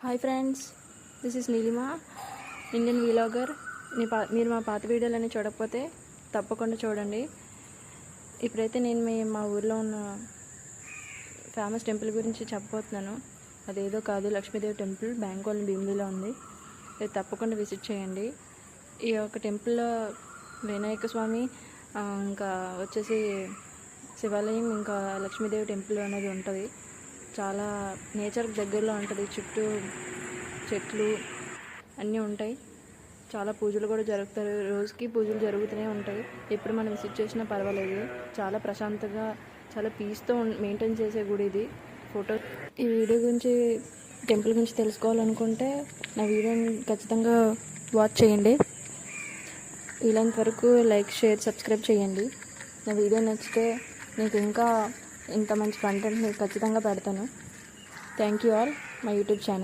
Hi friends, this is Neelima, Indian vlogger. మీరు మా పాత వీడియోలన్నీ చూడకపోతే తప్పకుండా చూడండి. ఇప్పుడైతే నేను మా ఊర్లో ఉన్న ఫేమస్ టెంపుల్ గురించి చెప్పబోతున్నాను. అదేదో కాదు, లక్ష్మీదేవి టెంపుల్, బ్యాంక్ కాలనీ భీమిలిలో ఉంది. ఇది తప్పకుండా విజిట్ చేయండి. ఈ యొక్క టెంపుల్లో వినాయక స్వామి, ఇంకా వచ్చేసి శివాలయం, ఇంకా లక్ష్మీదేవి టెంపుల్ అనేది ఉంటుంది. చాలా నేచర్కి దగ్గరలో ఉంటుంది. చుట్టూ చెట్లు అన్నీ ఉంటాయి. చాలా పూజలు కూడా జరుగుతాయి. రోజుకి పూజలు జరుగుతూనే ఉంటాయి. ఎప్పుడు మనం విజిట్ చేసినా పర్వాలేదు. చాలా ప్రశాంతంగా, చాలా పీస్తో మెయింటైన్ చేసే గుడి ఇది. ఈ వీడియో గురించి, టెంపుల్ గురించి తెలుసుకోవాలనుకుంటే నా వీడియోని ఖచ్చితంగా వాచ్ చేయండి. వీలైనంత వరకు లైక్, షేర్, సబ్స్క్రైబ్ చేయండి. నా వీడియో నచ్చితే మీకు ఇంకా ఇంత మంచి కంటెంట్ ఖచ్చితంగా పెడతాను. Thank you all, my YouTube channel.